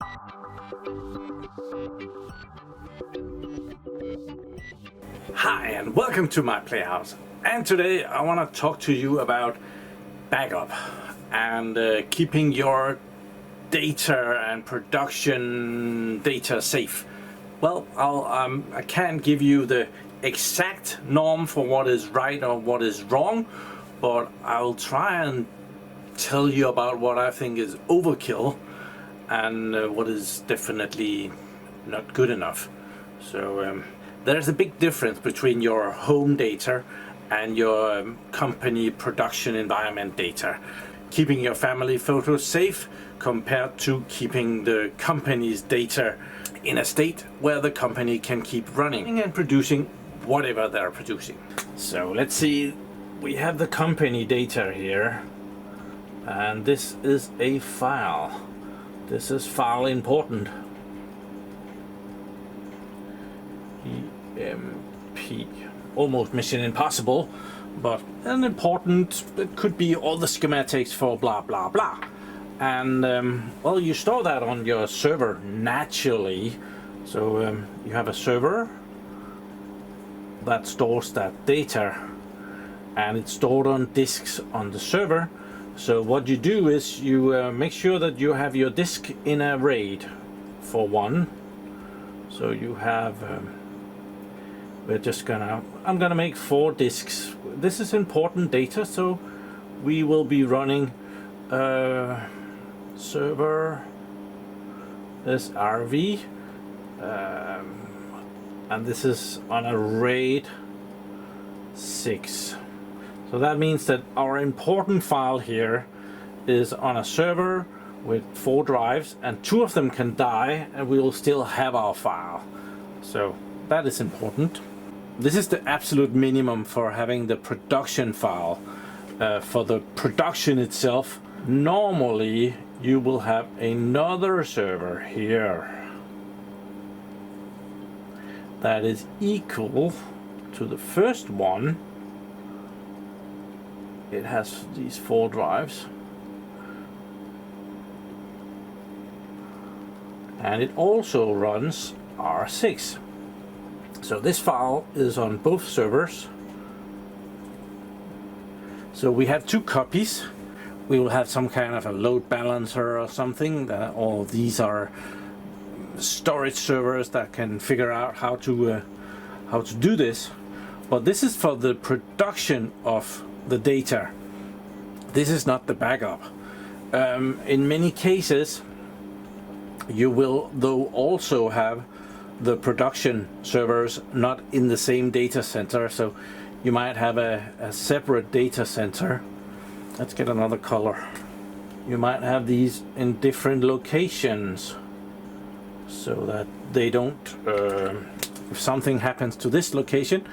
Hi and welcome to my PlayHouse, and today I want to talk to you about backup and keeping your data and production data safe. Well, I can't give you the exact norm for what is right or what is wrong, but I'll try and tell you about what I think is overkill and what is definitely not good enough. So there's a big difference between your home data and your company production environment data. Keeping your family photos safe compared to keeping the company's data in a state where the company can keep running and producing whatever they're producing. So let's see, we have the company data here, and this is a file. This is file important. EMP, almost mission impossible, but an important. It could be all the schematics for blah blah blah, and well, you store that on your server naturally. So you have a server that stores that data, and it's stored on disks on the server. So what you do is you make sure that you have your disk in a RAID for one. So you have I'm gonna make 4 disks. This is important data, so we will be running server, this RV, and this is on a RAID 6. So that means that our important file here is on a server with 4 drives, and 2 of them can die and we will still have our file. So that is important. This is the absolute minimum for having the production file. For the production itself, normally you will have another server here that is equal to the first one. It has these 4 drives, and it also runs R6. So this file is on both servers. So we have 2 copies. We will have some kind of a load balancer or something. All these are storage servers that can figure out how to do this. But this is for the production of the data. This is not the backup. In many cases, you will though also have the production servers not in the same data center, so you might have a separate data center. Let's get another color. You might have these in different locations so that they don't, if something happens to this location,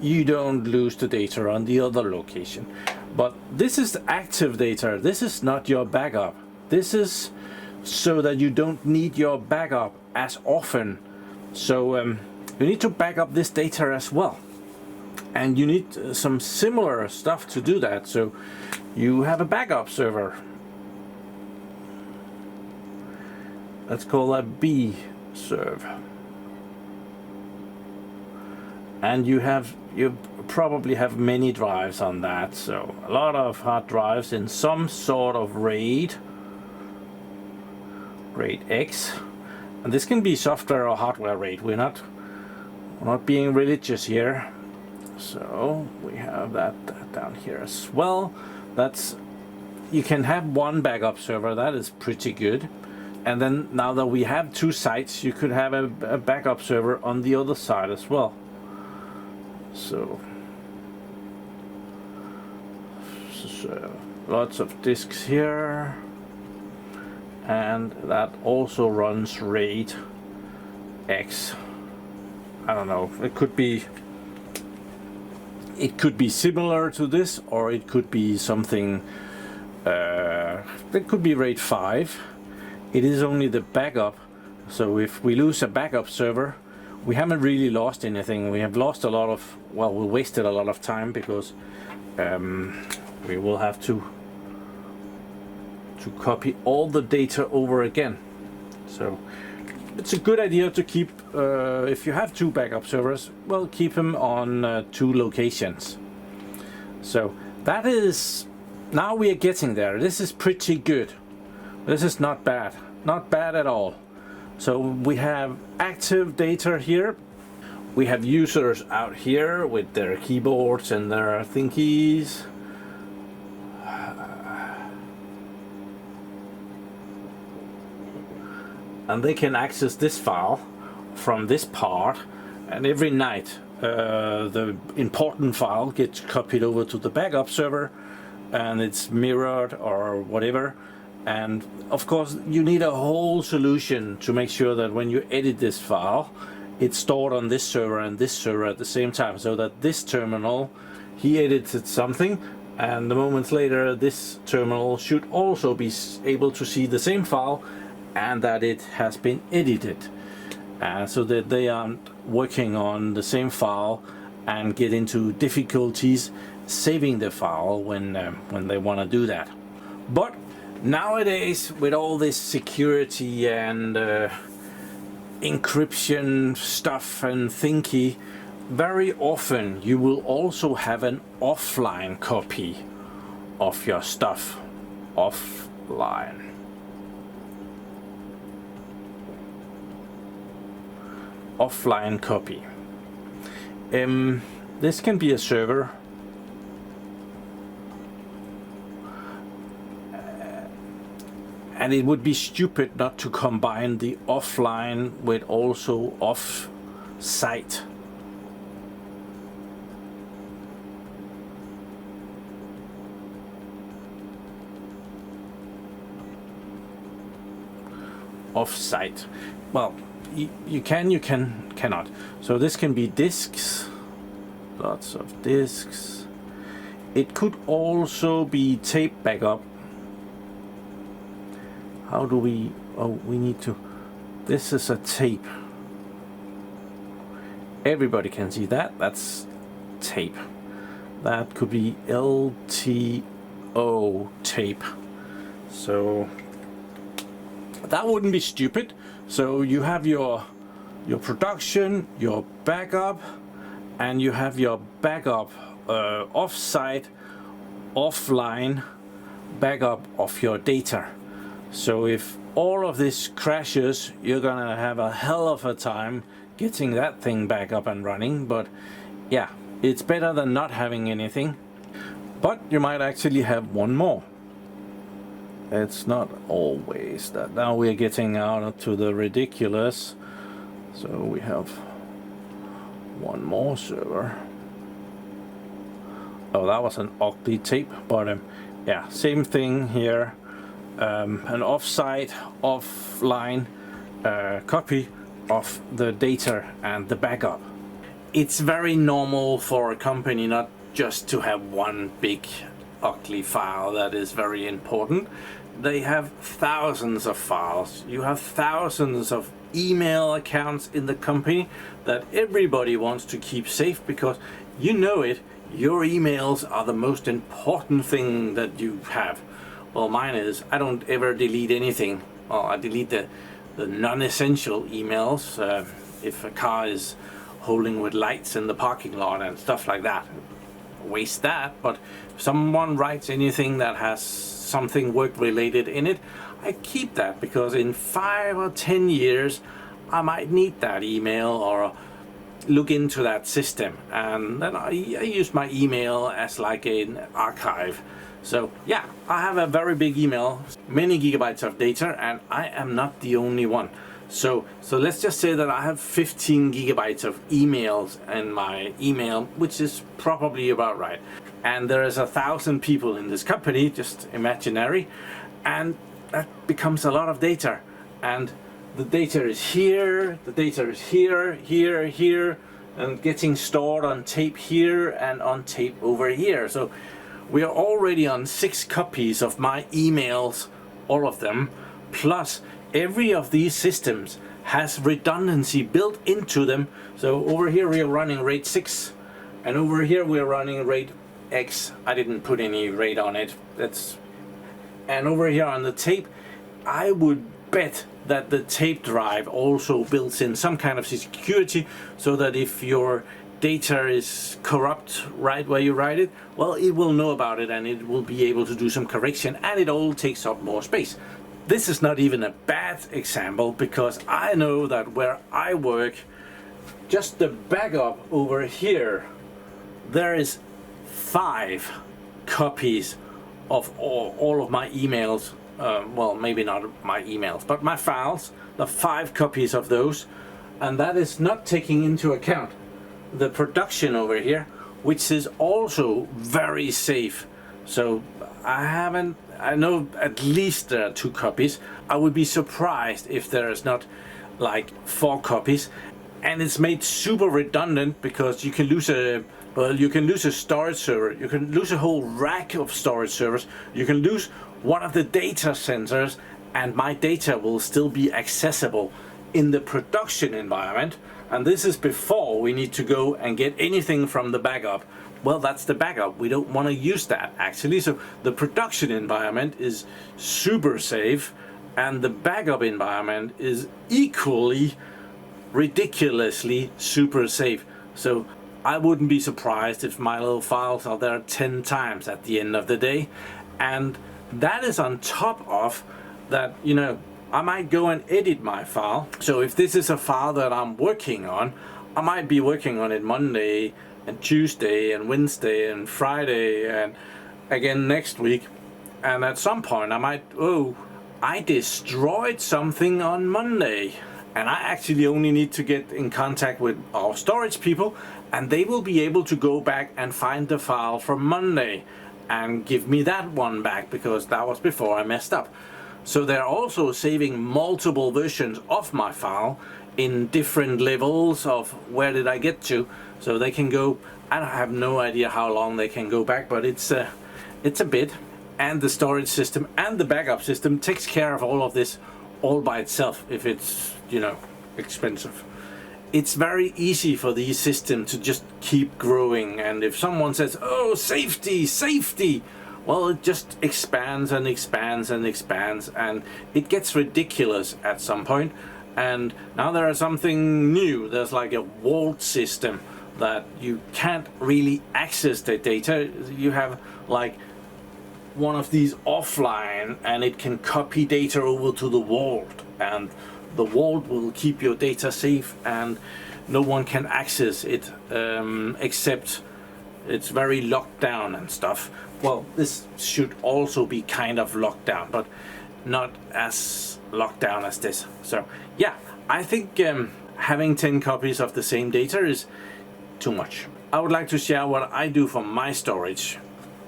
you don't lose the data on the other location. But this is the active data. This is not your backup. This is so that you don't need your backup as often. So you need to back up this data as well, and you need some similar stuff to do that. So you have a backup server. Let's call that B serve, and you probably have many drives on that. So a lot of hard drives in some sort of RAID X. And this can be software or hardware RAID. We're not being religious here. So we have that down here as well. You can have one backup server. That is pretty good. And then now that we have 2 sites, you could have a backup server on the other side as well. So lots of disks here. And that also runs RAID X. I don't know. It could be similar to this, or it could be something. It could be RAID 5. It is only the backup. So if we lose a backup server, we haven't really lost anything. We have lost a lot of. Well, we wasted a lot of time because we will have to copy all the data over again. So it's a good idea to keep, if you have 2 backup servers, well, keep them on 2 locations. So that is, now we are getting there. This is pretty good. This is not bad, not bad at all. So we have active data here. We have users out here with their keyboards and their thingies. And they can access this file from this part, and every night the important file gets copied over to the backup server and it's mirrored or whatever. And of course you need a whole solution to make sure that when you edit this file, it's stored on this server and this server at the same time, so that this terminal, he edited something, and the moments later this terminal should also be able to see the same file and that it has been edited, so that they aren't working on the same file and get into difficulties saving the file when they want to do that. But nowadays, with all this security and encryption stuff and thingy, very often you will also have an offline copy of your stuff. Offline. Offline copy. This can be a server. And it would be stupid not to combine the offline with also off-site. Off-site. Well, you cannot. So this can be disks, lots of disks. It could also be tape backup. How do we, we need to, this is a tape. Everybody can see that, that's tape. That could be LTO tape. So that wouldn't be stupid. So you have your production, your backup, and you have your backup off-site, offline backup of your data. So if all of this crashes, you're gonna have a hell of a time getting that thing back up and running. But yeah, it's better than not having anything. But you might actually have one more. It's not always that. Now we're getting out to the ridiculous. So we have one more server. Oh, that was an ugly tape, but yeah, same thing here. An off-site, offline copy of the data and the backup. It's very normal for a company not just to have one big ugly file that is very important. They have thousands of files. You have thousands of email accounts in the company that everybody wants to keep safe, because you know it, your emails are the most important thing that you have. Well, mine is, I don't ever delete anything. Well, I delete the non-essential emails, if a car is holding with lights in the parking lot and stuff like that. Waste that, but if someone writes anything that has something work related in it, I keep that, because in 5 or 10 years I might need that email or look into that system, and then I use my email as like an archive. So yeah, I have a very big email, many gigabytes of data, and I am not the only one. So let's just say that I have 15 gigabytes of emails in my email, which is probably about right. And there is 1,000 people in this company, just imaginary, and that becomes a lot of data. And the data is here, the data is here, here, here, and getting stored on tape here and on tape over here. So we are already on 6 copies of my emails, all of them, plus every of these systems has redundancy built into them. So over here we are running RAID 6, and over here we are running RAID X. I didn't put any RAID on it. And over here on the tape, I would bet that the tape drive also builds in some kind of security, so that if your data is corrupt right where you write it, well, it will know about it and it will be able to do some correction, and it all takes up more space. This is not even a bad example, because I know that where I work, just the backup over here, there is 5 copies of all of my emails. Well, maybe not my emails, but my files, the 5 copies of those. And that is not taking into account the production over here, which is also very safe. So I know at least there are 2 copies. I would be surprised if there is not like 4 copies. And it's made super redundant, because you can lose a storage server, you can lose a whole rack of storage servers, you can lose one of the data centers, and my data will still be accessible in the production environment. And this is before we need to go and get anything from the backup. Well, that's the backup. We don't want to use that actually. So the production environment is super safe, and the backup environment is equally ridiculously super safe. So I wouldn't be surprised if my little files are there 10 times at the end of the day. And that is on top of that, you know, I might go and edit my file. So if this is a file that I'm working on, I might be working on it Monday and Tuesday and Wednesday and Friday and again next week. And at some point I might, oh, I destroyed something on Monday. And I actually only need to get in contact with our storage people, and they will be able to go back and find the file from Monday and give me that one back, because that was before I messed up. So they're also saving multiple versions of my file in different levels of where did I get to. So they can go, I have no idea how long they can go back, but it's a bit. And the storage system and the backup system takes care of all of this all by itself, if it's, you know, expensive. It's very easy for these systems to just keep growing, and if someone says, oh, safety, safety, well, it just expands and expands and expands, and it gets ridiculous at some point. And now there is something new. There's like a vault system that you can't really access the data. You have like one of these offline, and it can copy data over to the vault, and the vault will keep your data safe, and no one can access it except it's very locked down and stuff. Well, this should also be kind of locked down, but not as locked down as this. So yeah, I think having 10 copies of the same data is too much. I would like to share what I do for my storage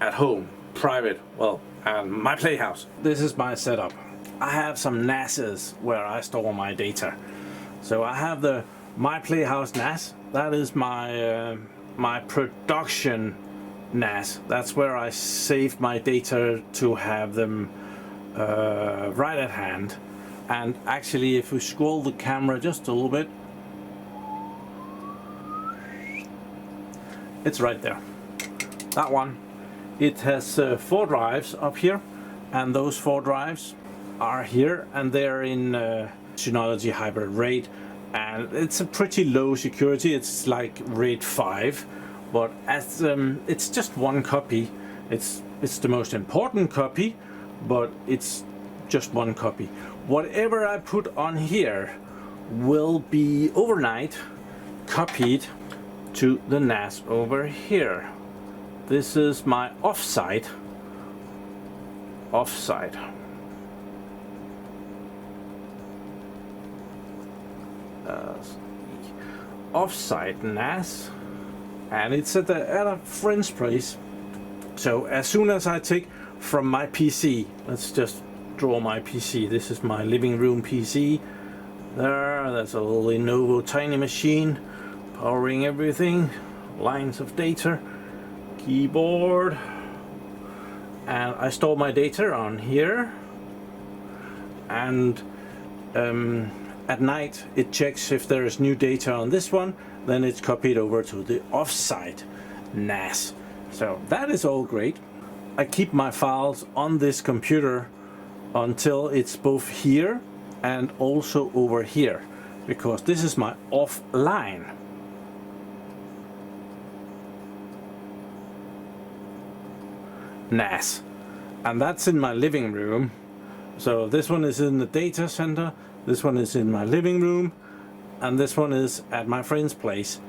at home, private, well, and my PlayHouse. This is my setup. I have some NASes where I store my data. So I have the my PlayHouse NAS. That is my my production NAS. That's where I save my data to have them right at hand. And actually, if we scroll the camera just a little bit, it's right there. That one. It has 4 drives up here, and those 4 drives are here, and they're in Synology Hybrid RAID, and it's a pretty low security. It's like RAID 5, but as it's just 1 copy. It's the most important copy, but it's just 1 copy. Whatever I put on here will be overnight copied to the NAS over here. This is my offsite. Offsite NAS, and it's at a friend's place. So as soon as I take from my PC, let's just draw my PC. This is my living room PC. There's a little Lenovo tiny machine powering everything, lines of data, keyboard, and I store my data on here, and at night it checks if there is new data on this one, then it's copied over to the offsite NAS. So that is all great. I keep my files on this computer until it's both here and also over here, because this is my offline. NAS, and that's in my living room. So this one is in the data center, this one is in my living room, and this one is at my friend's place.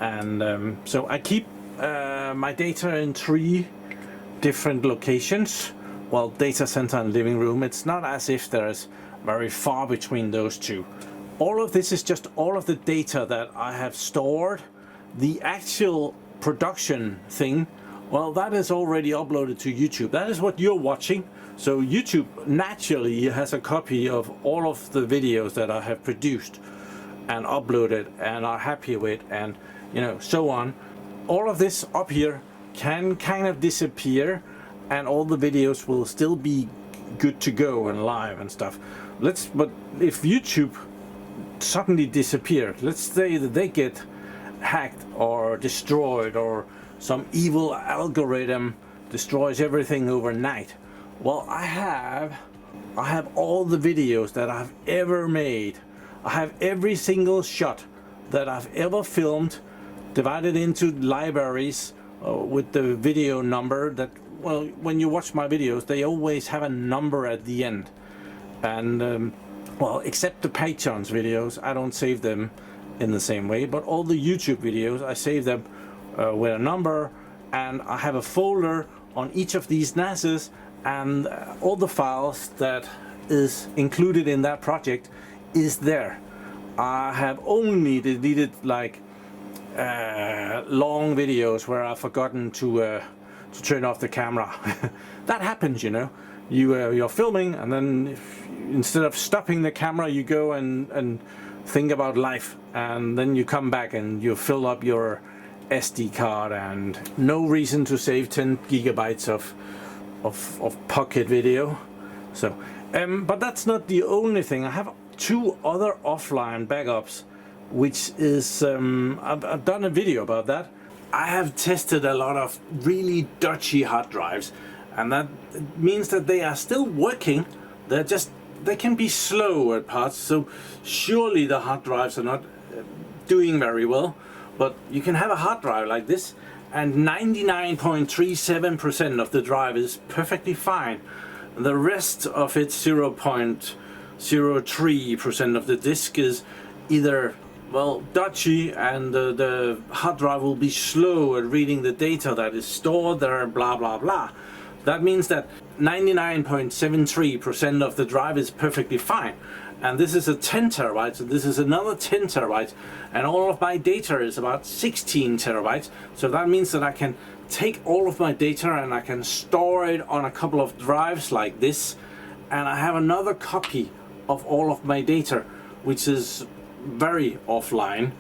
And so I keep my data in 3 different locations. Well, data center and living room, it's not as if there's very far between those 2. All of this is just all of the data that I have stored. The actual production thing, well, that is already uploaded to YouTube. That is what you're watching. So YouTube naturally has a copy of all of the videos that I have produced and uploaded and are happy with, and you know, so on. All of this up here can kind of disappear, and all the videos will still be good to go and live and stuff. But if YouTube suddenly disappeared, let's say that they get hacked or destroyed, or some evil algorithm destroys everything overnight, well, I have all the videos that I've ever made. I have every single shot that I've ever filmed, divided into libraries with the video number that, well, when you watch my videos, they always have a number at the end. And well, except the Patreon's videos, I don't save them in the same way, but all the YouTube videos, I save them with a number, and I have a folder on each of these NASs, and all the files that is included in that project is there. I have only deleted like long videos where I've forgotten to turn off the camera. That happens, you know. You're filming, and then instead of stopping the camera, you go and think about life, and then you come back and you fill up your SD card, and no reason to save 10 gigabytes of pocket video. So but that's not the only thing. I have 2 other offline backups, which is I've done a video about that. I have tested a lot of really dodgy hard drives, and that means that they are still working. They can be slow at parts, so surely the hard drives are not doing very well. But you can have a hard drive like this, and 99.37% of the drive is perfectly fine. The rest of it, 0.03% of the disk, is either, well, dodgy, and the hard drive will be slow at reading the data that is stored there, blah blah blah. That means that 99.73% of the drive is perfectly fine. And this is a 10 terabytes, and this is another 10 terabytes, and all of my data is about 16 terabytes. So that means that I can take all of my data and I can store it on a couple of drives like this, and I have another copy of all of my data, which is very offline.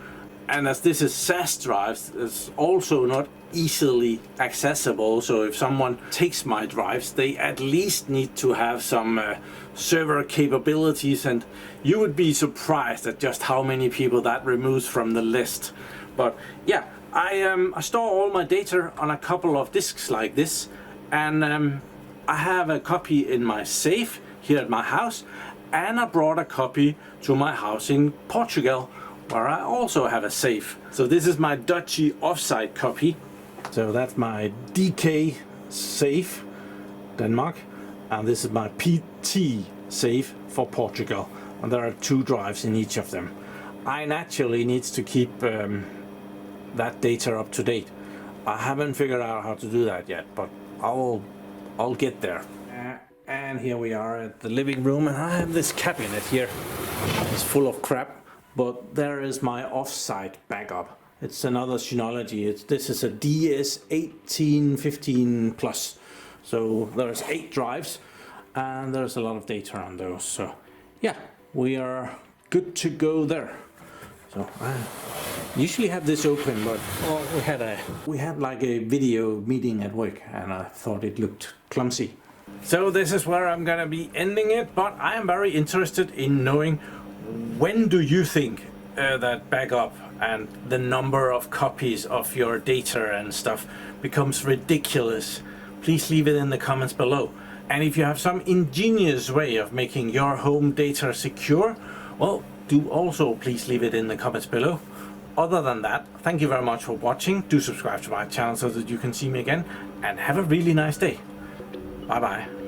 And as this is SAS drives, it's also not easily accessible. So if someone takes my drives, they at least need to have some server capabilities, and you would be surprised at just how many people that removes from the list. But yeah, I store all my data on a couple of disks like this, and I have a copy in my safe here at my house, and I brought a copy to my house in Portugal, where I also have a safe. So this is my dodgy offsite copy. So that's my DK safe, Denmark, and this is my PT safe for Portugal. And there are 2 drives in each of them. I naturally needs to keep that data up to date. I haven't figured out how to do that yet, but I'll get there. And here we are at the living room, and I have this cabinet here. It's full of crap. But there is my offsite backup. It's another Synology. This is a DS1815 Plus. So there's 8 drives, and there's a lot of data on those. So yeah, we are good to go there. So I usually have this open, but we had like a video meeting at work, and I thought it looked clumsy. So this is where I'm gonna be ending it, but I am very interested in knowing, when do you think that backup and the number of copies of your data and stuff becomes ridiculous? Please leave it in the comments below. And if you have some ingenious way of making your home data secure, well, do also please leave it in the comments below. Other than that, thank you very much for watching. Do subscribe to my channel so that you can see me again, and have a really nice day. Bye bye.